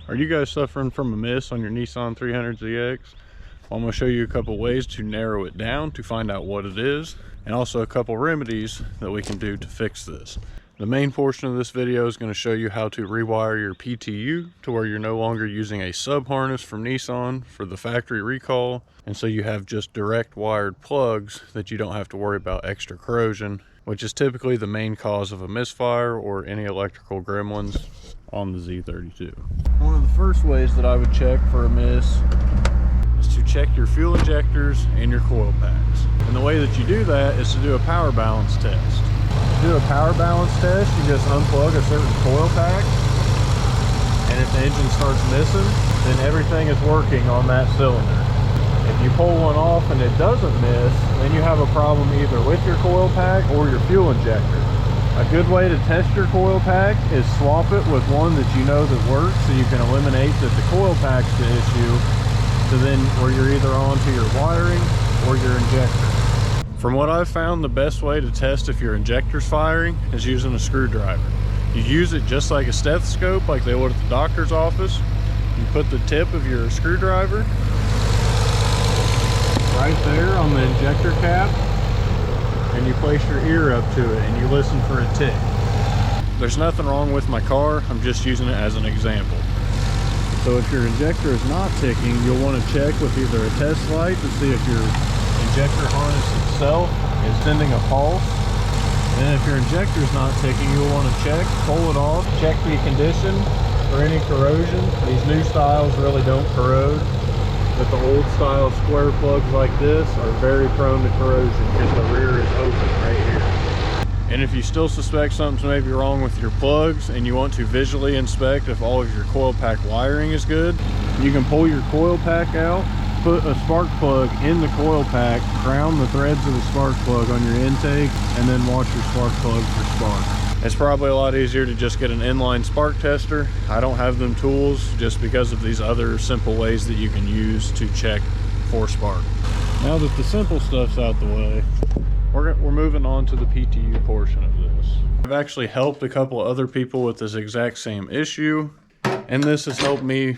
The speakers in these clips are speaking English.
Are you guys suffering from a miss on your Nissan 300ZX? Well, I'm going to show you a couple ways to narrow it down to find out what it is, and also a couple remedies that we can do to fix this. The main portion of this video is going to show you how to rewire your PTU to where you're no longer using a sub harness from Nissan for the factory recall, and so you have just direct wired plugs that you don't have to worry about extra corrosion, which is typically the main cause of a misfire or any electrical gremlins on the Z32. One of the first ways that I would check for a miss is to check your fuel injectors and your coil packs. And the way that you do that is to do a power balance test. To do a power balance test, you just unplug a certain coil pack, and if the engine starts missing, then everything is working on that cylinder. If you pull one off and it doesn't miss, then you have a problem either with your coil pack or your fuel injector. A good way to test your coil pack is swap it with one that you know that works, so you can eliminate that the coil pack's the issue, so then where you're either onto your wiring or your injector. From what I've found, the best way to test if your injector's firing is using a screwdriver. You use it just like a stethoscope, like they would at the doctor's office. You put the tip of your screwdriver right there on the injector cap, and you place your ear up to it and you listen for a tick. There's nothing wrong with my car, I'm just using it as an example. So if your injector is not ticking, you'll want to check with either a test light to see if your injector harness itself is sending a pulse. And if your injector is not ticking, you'll want to check, pull it off, check the condition for any corrosion. These new styles really don't corrode, but the old style square plugs like this are very prone to corrosion because the rear is open right here. And if you still suspect something's maybe wrong with your plugs and you want to visually inspect if all of your coil pack wiring is good, you can pull your coil pack out, put a spark plug in the coil pack, ground the threads of the spark plug on your intake, and then watch your spark plug for spark. It's probably a lot easier to just get an inline spark tester. I don't have them tools just because of these other simple ways that you can use to check for spark. Now that the simple stuff's out the way, we're moving on to the PTU portion of this. I've actually helped a couple of other people with this exact same issue, and this has helped me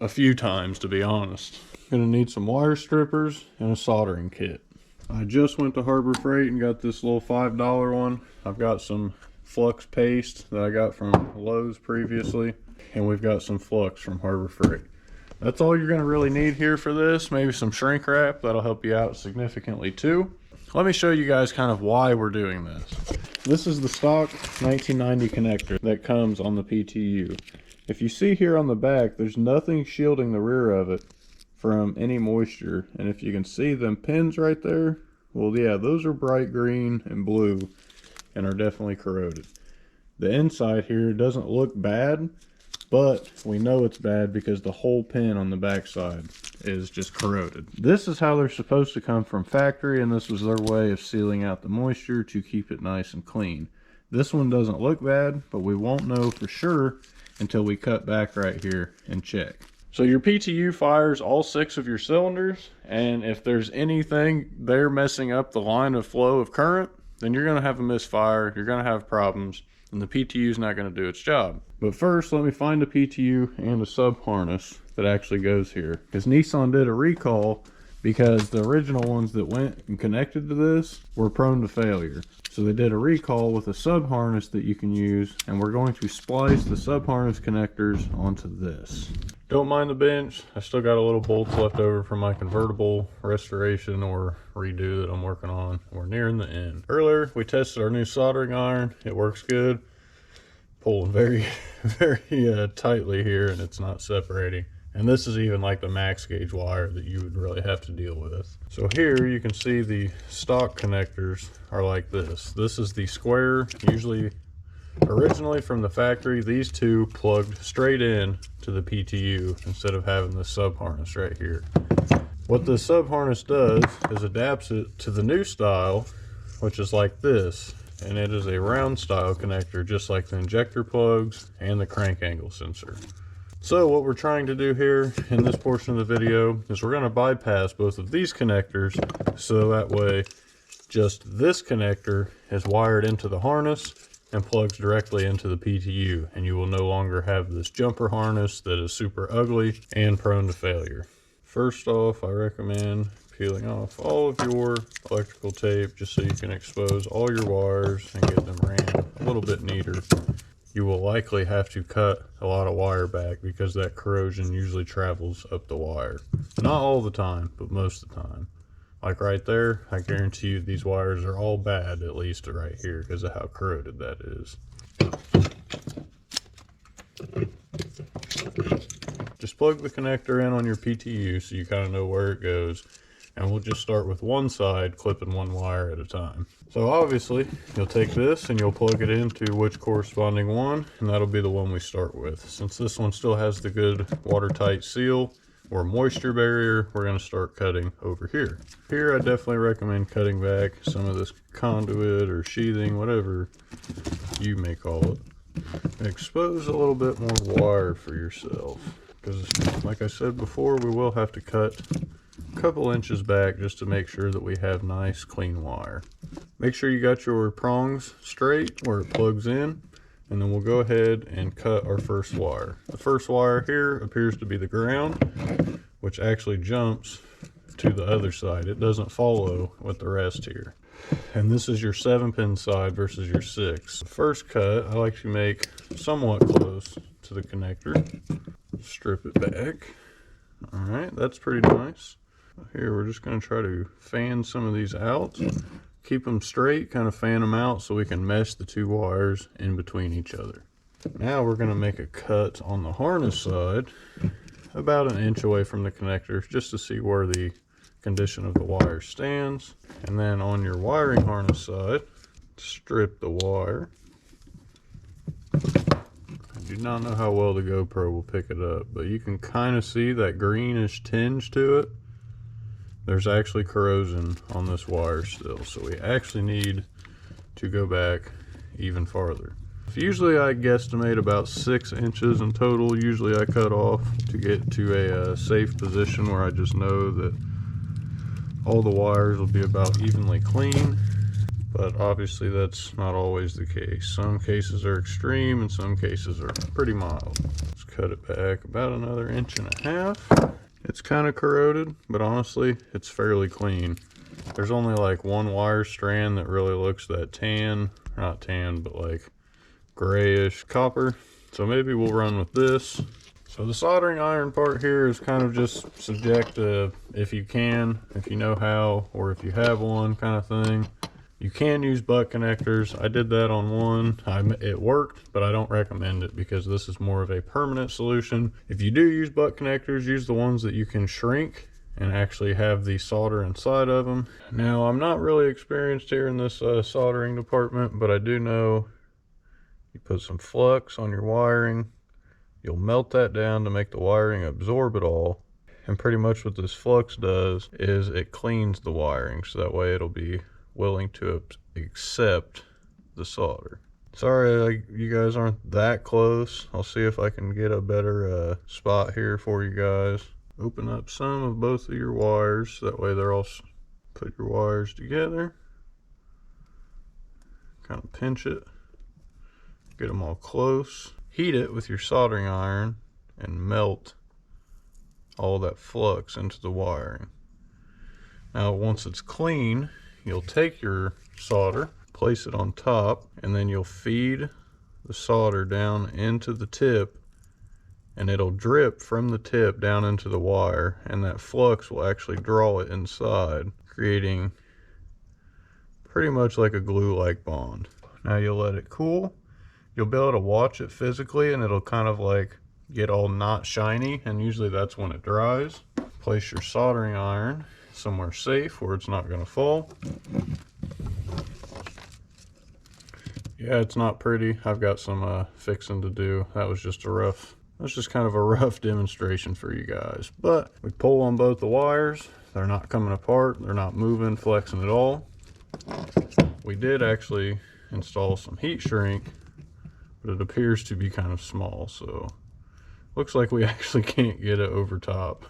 a few times, to be honest. I'm gonna need some wire strippers and a soldering kit. I just went to Harbor Freight and got this little $5 one. I've got some flux paste that I got from Lowe's previously, and we've got some flux from Harbor Freight. That's all you're gonna really need here for this. Maybe some shrink wrap, that'll help you out significantly too. Let me show you guys kind of why we're doing this. This is the stock 1990 connector that comes on the PTU. If you see here on the back, there's nothing shielding the rear of it from any moisture, and if you can see them pins right there, well, yeah, those are bright green and blue and are definitely corroded. The inside here doesn't look bad, but we know it's bad because the whole pin on the back side is just corroded. This is how they're supposed to come from factory, and this was their way of sealing out the moisture to keep it nice and clean. This one doesn't look bad, but we won't know for sure until we cut back right here and check. So your PTU fires all 6 of your cylinders, and if there's anything there messing up the line of flow of current, then you're going to have a misfire, you're going to have problems, and the PTU is not going to do its job. But first, let me find a PTU and a sub harness that actually goes here, because Nissan did a recall because the original ones that went and connected to this were prone to failure. So they did a recall with a sub harness that you can use, and we're going to splice the sub harness connectors onto this. Don't mind the bench, I still got a little bolts left over from my convertible restoration or redo that I'm working on. We're nearing the end. Earlier we tested our new soldering iron, it works good. Pulling very tightly here, and it's not separating. And this is even like the max gauge wire that you would really have to deal with. So here you can see the stock connectors are like this. This is the square, usually originally from the factory, these two plugged straight in to the PTU instead of having the sub harness right here. What the sub harness does is adapts it to the new style, which is like this, and it is a round style connector just like the injector plugs and the crank angle sensor. So what we're trying to do here in this portion of the video is we're going to bypass both of these connectors, so that way just this connector is wired into the harness and plugs directly into the PTU, and you will no longer have this jumper harness that is super ugly and prone to failure. First off, I recommend peeling off all of your electrical tape just so you can expose all your wires and get them ran a little bit neater. You will likely have to cut a lot of wire back because that corrosion usually travels up the wire. Not all the time, but most of the time. Like right there, I guarantee you these wires are all bad, at least right here, because of how corroded that is. Just plug the connector in on your PTU so you kind of know where it goes. And we'll just start with one side, clipping one wire at a time. So obviously, you'll take this and you'll plug it into which corresponding one, and that'll be the one we start with. Since this one still has the good watertight seal or moisture barrier, we're going to start cutting over here. Here I definitely recommend cutting back some of this conduit or sheathing, whatever you may call it. Expose a little bit more wire for yourself, because like I said before, we will have to cut a couple inches back just to make sure that we have nice clean wire. Make sure you got your prongs straight where it plugs in, and then we'll go ahead and cut our first wire. The first wire here appears to be the ground, which actually jumps to the other side. It doesn't follow with the rest here. And this is your 7-pin side versus your 6. The first cut I like to make somewhat close to the connector. Strip it back. Alright, that's pretty nice. Here we're just going to try to fan some of these out. Keep them straight, kind of fan them out so we can mesh the two wires in between each other. Now we're going to make a cut on the harness side about an inch away from the connector just to see where the condition of the wire stands. And then on your wiring harness side, strip the wire. I do not know how well the GoPro will pick it up, but you can kind of see that greenish tinge to it. There's actually corrosion on this wire still, so we actually need to go back even farther. Usually I guesstimate about 6 inches in total. Usually I cut off to get to a safe position where I just know that all the wires will be about evenly clean, but obviously that's not always the case. Some cases are extreme and some cases are pretty mild. Let's cut it back about another 1.5 inches. It's kind of corroded, but honestly, it's fairly clean. There's only like one wire strand that really looks that tan, not tan, but like grayish copper. So maybe we'll run with this. So the soldering iron part here is kind of just subject to if you can, if you know how, or if you have one kind of thing. You can use butt connectors. I did that on one. It worked, but I don't recommend it because this is more of a permanent solution. If you do use butt connectors, use the ones that you can shrink and actually have the solder inside of them. Now, I'm not really experienced here in this soldering department, but I do know you put some flux on your wiring. You'll melt that down to make the wiring absorb it all. And pretty much what this flux does is it cleans the wiring, so that way it'll be willing to accept the solder. Sorry you guys aren't that close. I'll see if I can get a better spot here for you guys. Open up some of both of your wires, that way they're all, put your wires together, kind of pinch it, get them all close. Heat it with your soldering iron and melt all that flux into the wiring. Now once it's clean, you'll take your solder, place it on top, and then you'll feed the solder down into the tip, and it'll drip from the tip down into the wire, and that flux will actually draw it inside, creating pretty much like a glue-like bond. Now you'll let it cool. You'll be able to watch it physically, and it'll kind of like get all not shiny, and usually that's when it dries. Place your soldering iron somewhere safe where it's not going to fall. Yeah, it's not pretty. I've got some fixing to do. That was just kind of a rough demonstration for you guys. But we pull on both the wires. They're not coming apart. They're not moving, flexing at all. We did actually install some heat shrink, but it appears to be kind of small, so looks like we actually can't get it over top.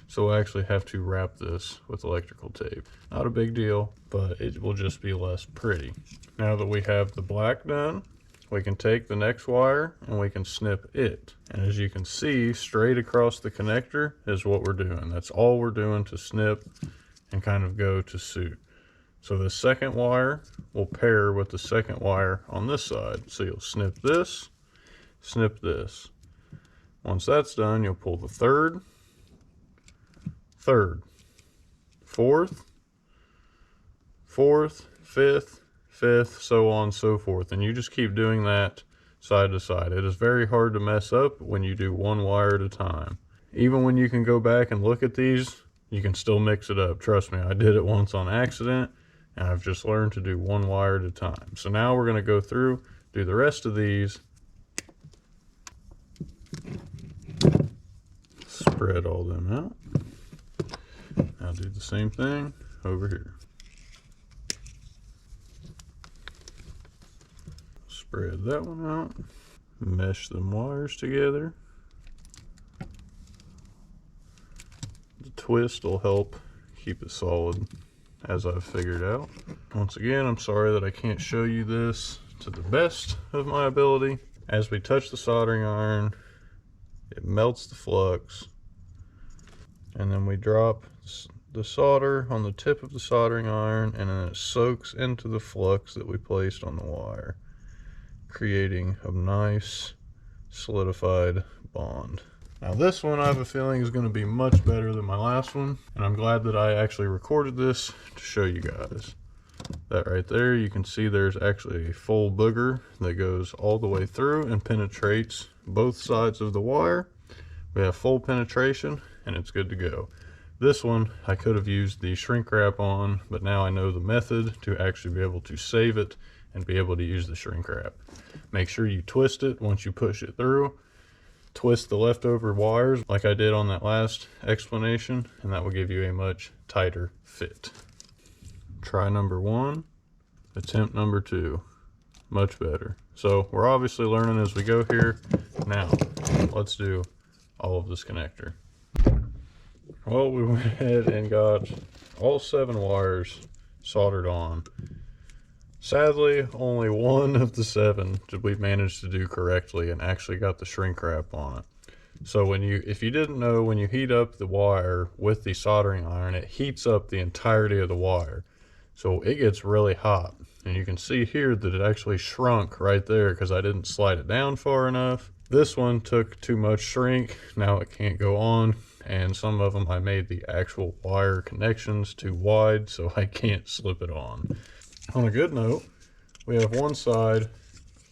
So we'll actually have to wrap this with electrical tape. Not a big deal, but it will just be less pretty. Now that we have the black done, we can take the next wire and we can snip it. And as you can see, straight across the connector is what we're doing. That's all we're doing to snip and kind of go to suit. So the second wire will pair with the second wire on this side. So you'll snip this, Once that's done, you'll pull the third, fourth, fifth, so on and so forth. And you just keep doing that side to side. It is very hard to mess up when you do one wire at a time. Even when you can go back and look at these, you can still mix it up. Trust me, I did it once on accident, and I've just learned to do one wire at a time. So now we're going to go through, do the rest of these, spread all them out. Now do the same thing over here. Spread that one out, mesh them wires together. The twist will help keep it solid, as I've figured out. Once again, I'm sorry that I can't show you this to the best of my ability. As we touch the soldering iron, it melts the flux, and then we drop the solder on the tip of the soldering iron, and then it soaks into the flux that we placed on the wire, creating a nice solidified bond. Now this one, I have a feeling, is going to be much better than my last one, and I'm glad that I actually recorded this to show you guys. That right there, you can see there's actually a full booger that goes all the way through and penetrates both sides of the wire. We have full penetration and it's good to go. This one I could have used the shrink wrap on, but now I know the method to actually be able to save it and be able to use the shrink wrap. Make sure you twist it once you push it through. Twist the leftover wires like I did on that last explanation, and that will give you a much tighter fit. Try number one, attempt number two, much better. So we're obviously learning as we go here. Now let's do all of this connector. Well, we went ahead and got all 7 wires soldered on. Sadly, only one of the 7 did we manage to do correctly and actually got the shrink wrap on it. So if you didn't know, when you heat up the wire with the soldering iron, it heats up the entirety of the wire. So it gets really hot. And you can see here that it actually shrunk right there because I didn't slide it down far enough. This one took too much shrink. Now it can't go on. And some of them I made the actual wire connections too wide, so I can't slip it on. On a good note, we have one side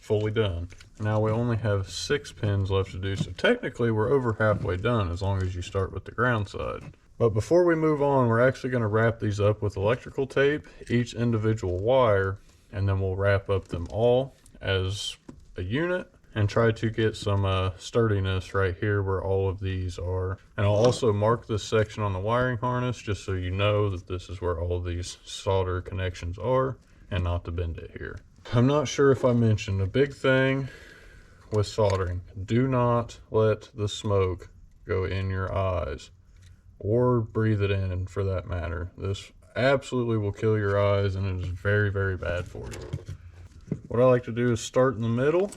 fully done. Now we only have 6 pins left to do, so technically we're over halfway done as long as you start with the ground side. But before we move on, we're actually going to wrap these up with electrical tape, each individual wire, and then we'll wrap up them all as a unit and try to get some sturdiness right here where all of these are. And I'll also mark this section on the wiring harness just so you know that this is where all of these solder connections are and not to bend it here. I'm not sure if I mentioned a big thing with soldering. Do not let the smoke go in your eyes or breathe it in, for that matter. This absolutely will kill your eyes and it is very, very bad for you. What I like to do is start in the middle,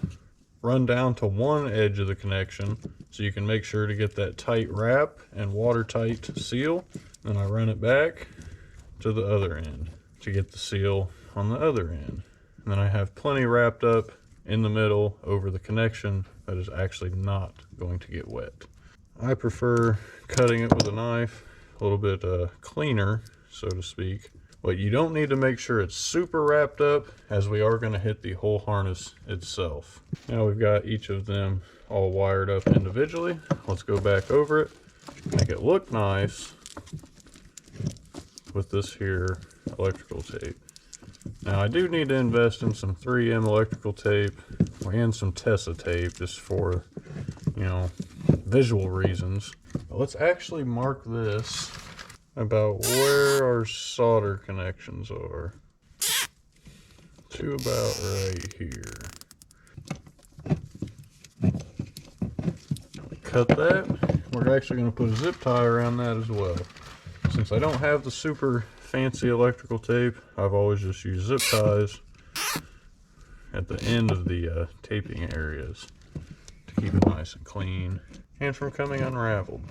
run down to one edge of the connection so you can make sure to get that tight wrap and watertight seal. Then I run it back to the other end to get the seal on the other end. And then I have plenty wrapped up in the middle over the connection that is actually not going to get wet. I prefer cutting it with a knife, a little bit cleaner, so to speak. But you don't need to make sure it's super wrapped up, as we are going to hit the whole harness itself. Now we've got each of them all wired up individually. Let's go back over it, make it look nice with this here electrical tape. Now I do need to invest in some 3M electrical tape and some Tessa tape just for, you know, visual reasons. But let's actually mark this about where our solder connections are, to about right here. Cut that, we're actually going to put a zip tie around that as well. Since I don't have the super fancy electrical tape, I've always just used zip ties at the end of the taping areas to keep it nice and clean and from coming unraveled.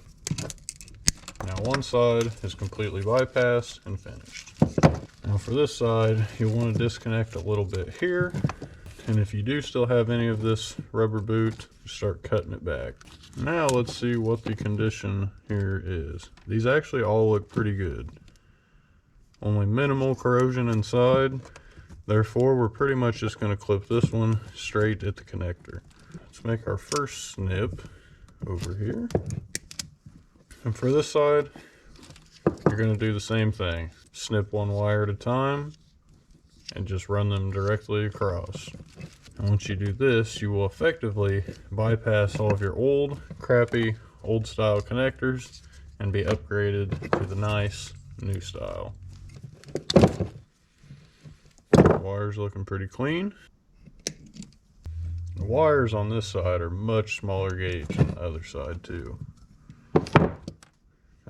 Now one side is completely bypassed and finished. Now for this side, you'll want to disconnect a little bit here, and if you do still have any of this rubber boot, start cutting it back. Now let's see what the condition here is. These actually all look pretty good. Only minimal corrosion inside, therefore we're pretty much just going to clip this one straight at the connector. Let's make our first snip over here. And for this side, you're going to do the same thing. Snip one wire at a time and just run them directly across. And once you do this, you will effectively bypass all of your old, crappy, old style connectors and be upgraded to the nice, new style. The wire's looking pretty clean. The wires on this side are much smaller gauge than the other side too.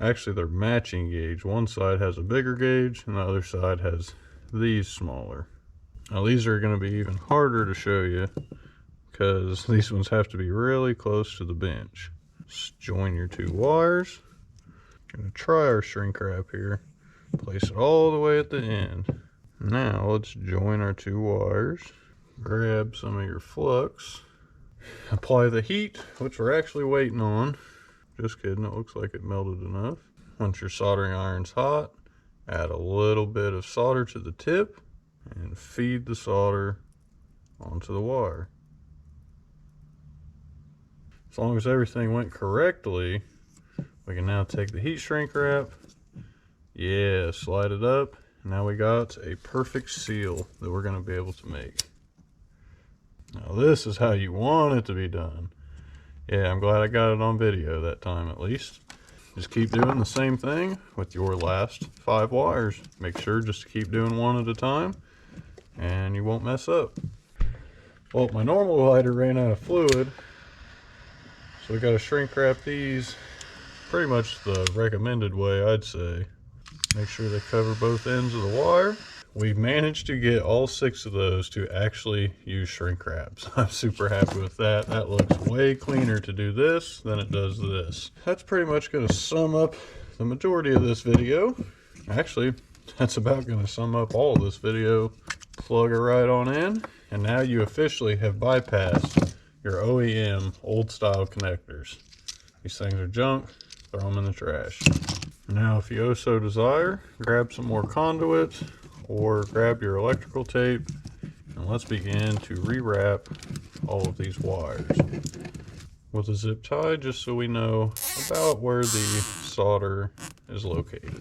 Actually, they're matching gauge. One side has a bigger gauge and the other side has these smaller. Now these are going to be even harder to show you because these ones have to be really close to the bench. Just join your two wires. Going to try our shrink wrap here. Place it all the way at the end. Now let's join our two wires. Grab some of your flux. Apply the heat, which we're actually waiting on. Just kidding, it looks like it melted enough. Once your soldering iron's hot, add a little bit of solder to the tip and feed the solder onto the wire. As long as everything went correctly, we can now take the heat shrink wrap, slide it up. Now we got a perfect seal that we're going to be able to make. Now this is how you want it to be done. Yeah, I'm glad I got it on video that time at least. Just keep doing the same thing with your last 5 wires. Make sure just to keep doing one at a time and you won't mess up. Well, my normal lighter ran out of fluid, so we got to shrink wrap these pretty much the recommended way, I'd say. Make sure they cover both ends of the wire. We managed to get all 6 of those to actually use shrink wraps. I'm super happy with that. That looks way cleaner to do this than it does this. That's pretty much going to sum up the majority of this video. Actually, that's about going to sum up all of this video. Plug it right on in, and now you officially have bypassed your OEM old style connectors. These things are junk, throw them in the trash. Now if you so desire, grab some more conduit or grab your electrical tape and let's begin to rewrap all of these wires with a zip tie, just so we know about where the solder is located.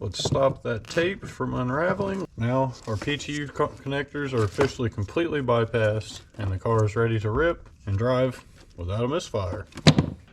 Let's stop that tape from unraveling. Now our PTU connectors are officially completely bypassed and the car is ready to rip and drive without a misfire.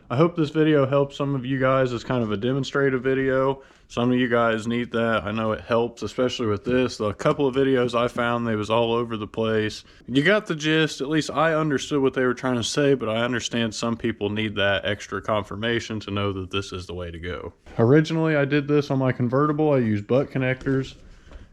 I hope this video helps some of you guys as kind of a demonstrative video. Some of you guys need that. I know it helps, especially with this. The couple of videos I found, they was all over the place. You got the gist. At least I understood what they were trying to say, but I understand some people need that extra confirmation to know that this is the way to go. Originally, I did this on my convertible. I used butt connectors.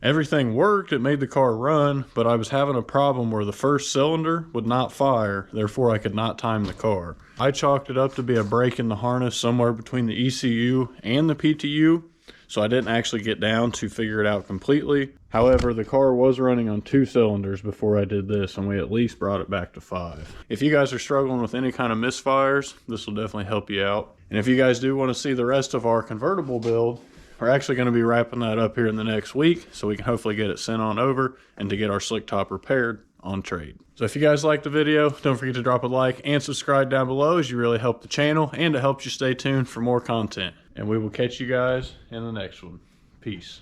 Everything worked, it made the car run, but I was having a problem where the first cylinder would not fire, therefore I could not time the car. I chalked it up to be a break in the harness somewhere between the ECU and the PTU, so I didn't actually get down to figure it out completely. However, the car was running on 2 cylinders before I did this, and we at least brought it back to 5. If you guys are struggling with any kind of misfires, this will definitely help you out. And if you guys do want to see the rest of our convertible build, we're actually going to be wrapping that up here in the next week, so we can hopefully get it sent on over and to get our slick top repaired on trade. So if you guys liked the video, don't forget to drop a like and subscribe down below, as you really help the channel and it helps you stay tuned for more content. And we will catch you guys in the next one. Peace.